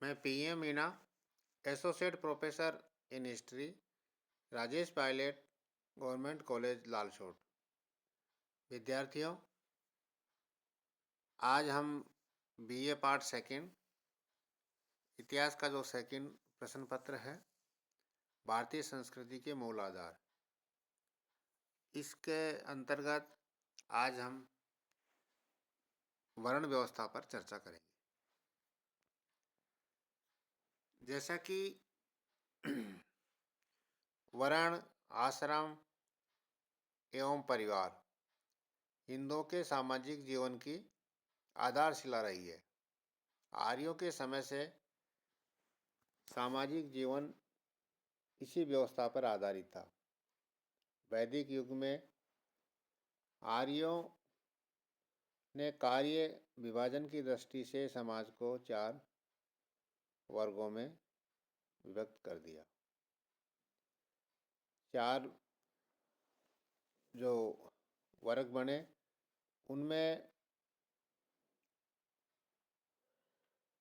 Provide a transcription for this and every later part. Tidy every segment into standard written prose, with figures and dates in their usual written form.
मैं PM Meena, associate professor in history, Rajesh Pilot, government college Lalsot. विद्यार्थियों, आज हम बीए पार्ट सेकंड इतिहास का जो सेकंड प्रश्न पत्र है, भारतीय संस्कृति के मूल आधार, इसके अंतर्गत आज हम वर्ण व्यवस्था पर चर्चा करेंगे। जैसा कि वर्ण, आश्रम एवं परिवार हिंदुओं के सामाजिक जीवन की आधारशिला रही है। आर्यों के समय से सामाजिक जीवन इसी व्यवस्था पर आधारित था। वैदिक युग में आर्यों ने कार्य विभाजन की दृष्टि से समाज को 4 वर्गों में विभक्त कर दिया। 4 जो वर्ग बने उनमें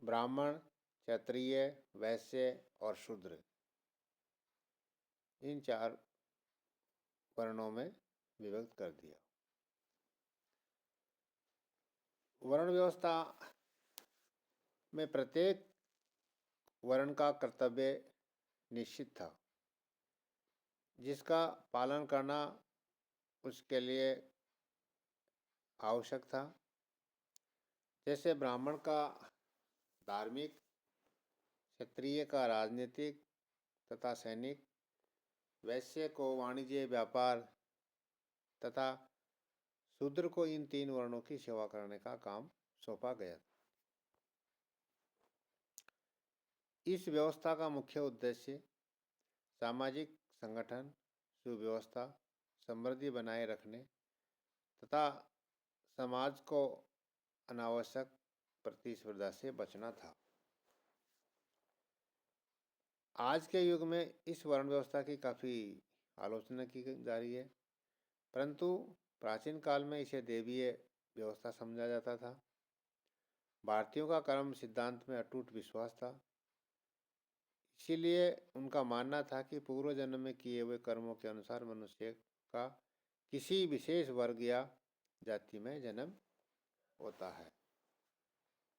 ब्राह्मण, क्षत्रिय, वैश्य और शूद्र, इन 4 वर्णों में विभक्त कर दिया। वर्ण व्यवस्था में प्रत्येक वर्ण का कर्तव्य निश्चित था, जिसका पालन करना उसके लिए आवश्यक था। जैसे ब्राह्मण का धार्मिक, क्षत्रिय का राजनीतिक तथा सैनिक, वैश्य को वाणिज्य व्यापार तथा शूद्र को इन 3 वर्णों की सेवा करने का काम सौंपा गया। इस व्यवस्था का मुख्य उद्देश्य सामाजिक संगठन, सुव्यवस्था, समृद्धि बनाए रखने तथा समाज को अनावश्यक प्रतिस्पर्धा से बचना था। आज के युग में इस वर्ण व्यवस्था की काफ़ी आलोचना की जा रही है, परंतु प्राचीन काल में इसे देवीय व्यवस्था समझा जाता था। भारतीयों का कर्म सिद्धांत में अटूट विश्वास था, इसीलिए उनका मानना था कि पूर्व जन्म में किए हुए कर्मों के अनुसार मनुष्य का किसी विशेष वर्ग या जाति में जन्म होता है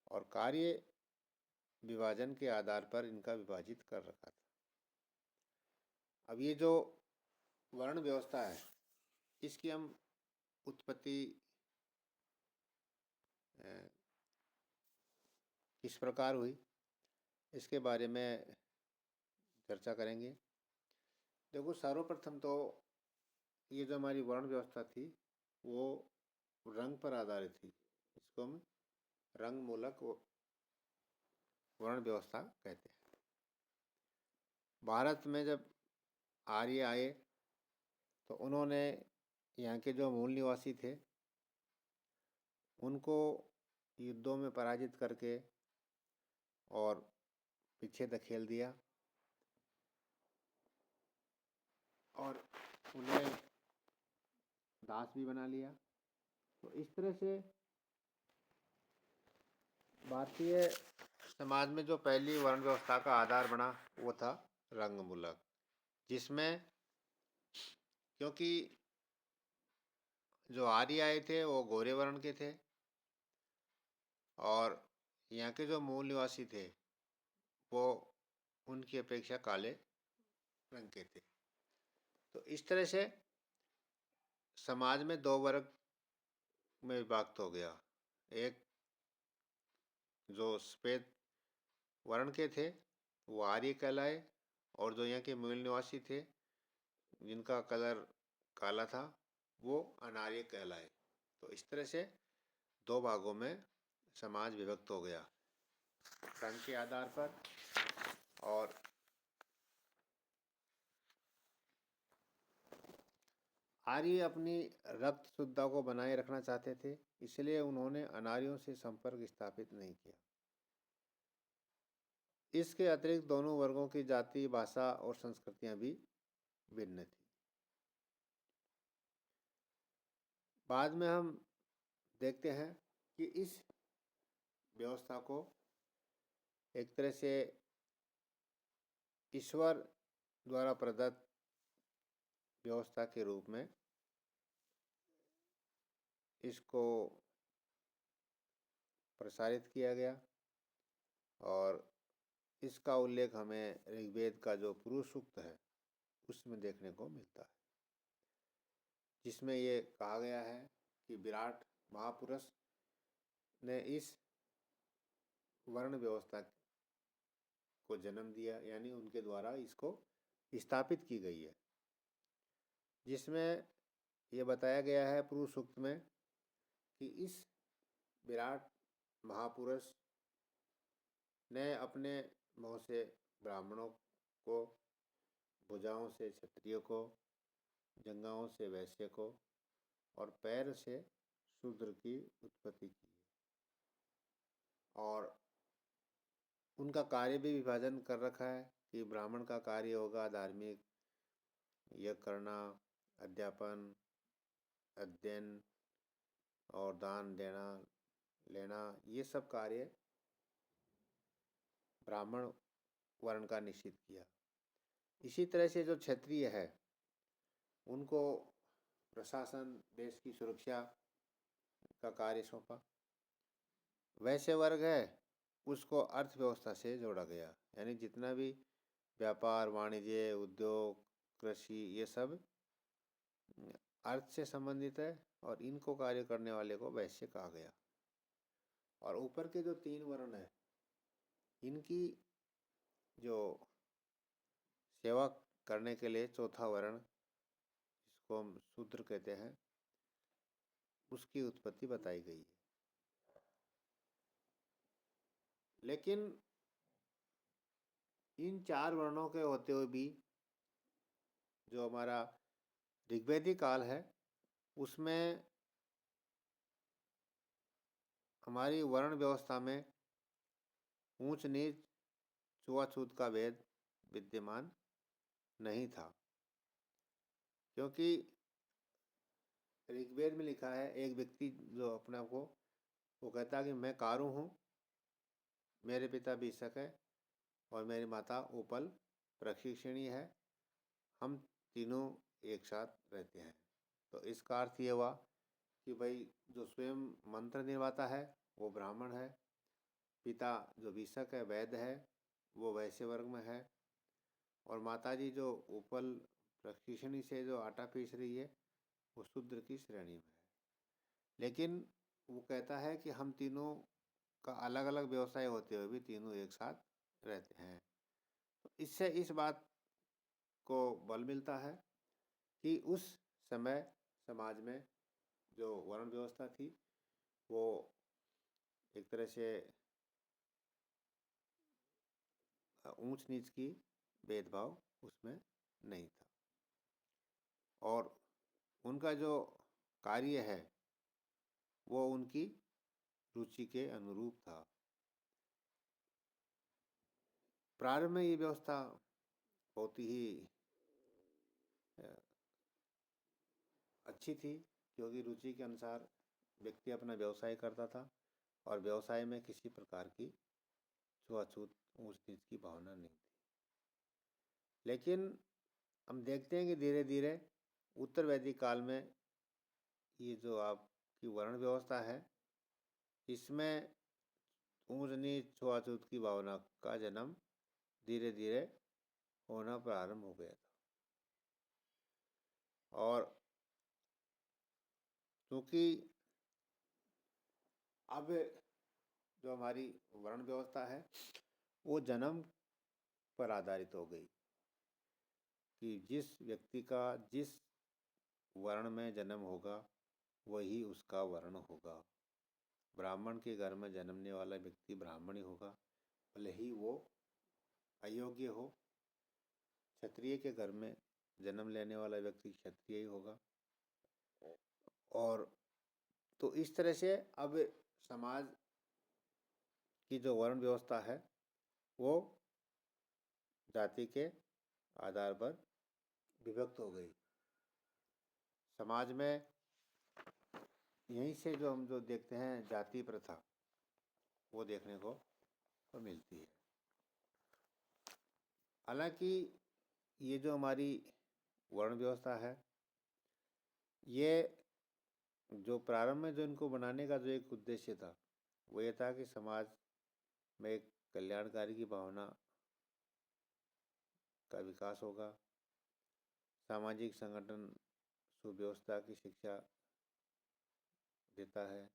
और कार्य विभाजन के आधार पर इनका विभाजित कर रखा था। अब ये जो वर्ण व्यवस्था है, इसकी हम उत्पत्ति किस प्रकार हुई, इसके बारे में चर्चा करेंगे। देखो, सर्वप्रथम तो ये जो हमारी वर्ण व्यवस्था थी वो रंग पर आधारित थी। इसको हम रंग मूलक वर्ण व्यवस्था कहते हैं। भारत में जब आर्य आए तो उन्होंने यहाँ के जो मूल निवासी थे उनको युद्धों में पराजित करके और पीछे धकेल दिया और उन्हें दास भी बना लिया। तो इस तरह से भारतीय समाज में जो पहली वर्ण व्यवस्था का आधार बना वो था रंग मूलक, जिसमें क्योंकि जो आर्य आए थे वो गोरे वर्ण के थे और यहाँ के जो मूल निवासी थे वो उनकी अपेक्षा काले रंग के थे। तो इस तरह से समाज में 2 वर्ग में विभक्त हो गया। एक जो सफ़ेद वर्ण के थे वो आर्य कहलाए और जो यहाँ के मूल निवासी थे जिनका कलर काला था वो अनार्य कहलाए। तो इस तरह से 2 भागों में समाज विभक्त हो गया, रंग के आधार पर। और आर्य अपनी रक्त शुद्धता को बनाए रखना चाहते थे, इसलिए उन्होंने अनार्यों से संपर्क स्थापित नहीं किया। इसके अतिरिक्त दोनों वर्गों की जाति, भाषा और संस्कृतियां भी भिन्न थी। बाद में हम देखते हैं कि इस व्यवस्था को एक तरह से ईश्वर द्वारा प्रदत्त व्यवस्था के रूप में इसको प्रसारित किया गया और इसका उल्लेख हमें ऋग्वेद का जो पुरुष सूक्त है उसमें देखने को मिलता है, जिसमें ये कहा गया है कि विराट महापुरुष ने इस वर्ण व्यवस्था को जन्म दिया, यानी उनके द्वारा इसको स्थापित की गई है, जिसमें ये बताया गया है पुरुष सूक्त में कि इस विराट महापुरुष ने अपने मुँह से ब्राह्मणों को, भुजाओं से क्षत्रियों को, जंघाओं से वैश्य को और पैर से शूद्र की उत्पत्ति की और उनका कार्य भी विभाजन कर रखा है कि ब्राह्मण का कार्य होगा धार्मिक यज्ञ करना, अध्यापन, अध्ययन और दान देना लेना, ये सब कार्य ब्राह्मण वर्ण का निश्चित किया। इसी तरह से जो क्षत्रिय है उनको प्रशासन, देश की सुरक्षा का कार्य सौंपा। वैश्य वर्ग है उसको अर्थव्यवस्था से जोड़ा गया, यानी जितना भी व्यापार, वाणिज्य, उद्योग, कृषि, ये सब अर्थ से संबंधित है और इनको कार्य करने वाले को वैश्य कहा गया। और ऊपर के जो 3 वर्ण है इनकी जो सेवा करने के लिए चौथा वर्ण, जिसको हम शूद्र कहते हैं, उसकी उत्पत्ति बताई गई है। लेकिन इन 4 वर्णों के होते हुए भी जो हमारा ऋग्वेदिक काल है उसमें हमारी वर्ण व्यवस्था में ऊंच नीच, छुआछूत का भेद विद्यमान नहीं था, क्योंकि ऋग्वेद में लिखा है, एक व्यक्ति जो अपने आप को वो कहता है कि मैं कारु हूँ, मेरे पिता बीसक है और मेरी माता उपल प्रशिक्षिणी है, हम तीनों एक साथ रहते हैं। तो इसका अर्थ ये हुआ कि भाई जो स्वयं मंत्र निर्माता है वो ब्राह्मण है, पिता जो बीसक है, वैद्य है, वो वैश्य वर्ग में है, और माताजी जो उपल प्रशिक्षिणी से जो आटा पीस रही है वो शूद्र की श्रेणी में है। लेकिन वो कहता है कि हम तीनों का अलग अलग व्यवसाय होते हुए भी तीनों एक साथ रहते हैं। तो इससे इस बात को बल मिलता है कि उस समय समाज में जो वर्ण व्यवस्था थी वो एक तरह से ऊंच नीच की भेदभाव उसमें नहीं था और उनका जो कार्य है वो उनकी रुचि के अनुरूप था। प्रारंभ में ये व्यवस्था बहुत ही अच्छी थी, क्योंकि रुचि के अनुसार व्यक्ति अपना व्यवसाय करता था और व्यवसाय में किसी प्रकार की छुआछूत, ऊंच नीच की भावना नहीं थी। लेकिन हम देखते हैं कि धीरे धीरे उत्तर वैदिक काल में ये जो आपकी वर्ण व्यवस्था है इसमें ऊंच नीच, छुआछूत की भावना का जन्म धीरे धीरे होना प्रारंभ हो गया था। और क्योंकि अब जो हमारी वर्ण व्यवस्था है वो जन्म पर आधारित हो गई कि जिस व्यक्ति का जिस वर्ण में जन्म होगा वही उसका वर्ण होगा। ब्राह्मण के घर में जन्मने वाला व्यक्ति ब्राह्मण ही होगा, भले ही वो अयोग्य हो। क्षत्रिय के घर में जन्म लेने वाला व्यक्ति क्षत्रिय ही होगा। और तो इस तरह से अब समाज की जो वर्ण व्यवस्था है वो जाति के आधार पर विभक्त हो गई। समाज में यहीं से जो हम जो देखते हैं जाति प्रथा वो देखने को मिलती है। हालांकि ये जो हमारी वर्ण व्यवस्था है, ये जो प्रारंभ में जो इनको बनाने का जो एक उद्देश्य था, वो ये था कि समाज में एक कल्याणकारी की भावना का विकास होगा, सामाजिक संगठन सुव्यवस्था की शिक्षा देता है,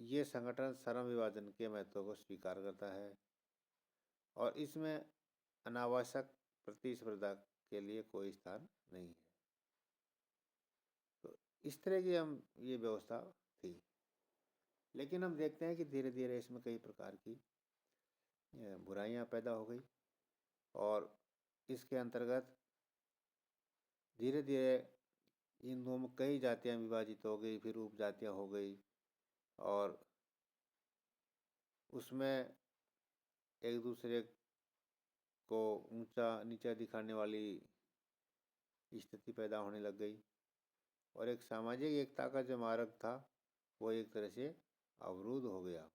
ये संगठन श्रम विभाजन के महत्व को स्वीकार करता है और इसमें अनावश्यक प्रतिस्पर्धा के लिए कोई स्थान नहीं है। तो इस तरह की हम ये व्यवस्था थी, लेकिन हम देखते हैं कि धीरे धीरे इसमें कई प्रकार की बुराइयां पैदा हो गई और इसके अंतर्गत धीरे धीरे हिंदुओं में कई जातियां विभाजित हो गई, फिर उपजातियां हो गई और उसमें एक दूसरे को ऊंचा नीचा दिखाने वाली स्थिति पैदा होने लग गई और एक सामाजिक एकता का जो मार्ग था वो एक तरह से अवरुद्ध हो गया।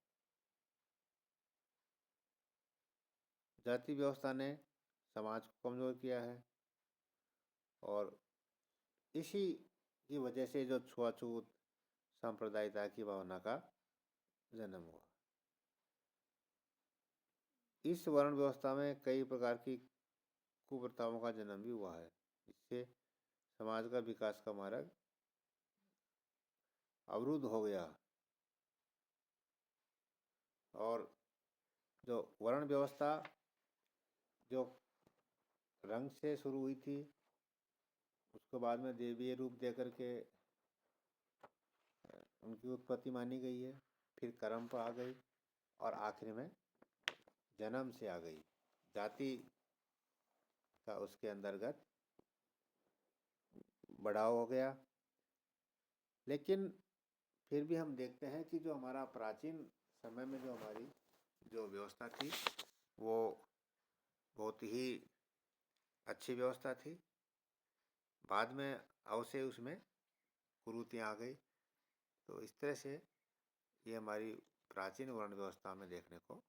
जाति व्यवस्था ने समाज को कमज़ोर किया है और इसी की वजह से जो छुआछूत सांप्रदायिकता की भावना का जन्म हुआ। इस वर्ण व्यवस्था में कई प्रकार की कुप्रथाओं का जन्म भी हुआ है, इससे समाज का विकास का मार्ग अवरुद्ध हो गया और जो वर्ण व्यवस्था जो रंग से शुरू हुई थी, उसको बाद में देवीय रूप दे करके उनकी उत्पत्ति मानी गई है, फिर कर्म पर आ गई और आखिर में जन्म से आ गई, जाति का उसके अंतर्गत बढ़ाव हो गया। लेकिन फिर भी हम देखते हैं कि जो हमारा प्राचीन समय में जो हमारी जो व्यवस्था थी वो बहुत ही अच्छी व्यवस्था थी। बाद में अवश्य उसमें कुरीतियाँ आ गई। तो इस तरह से ये हमारी प्राचीन वर्ण व्यवस्था में देखने को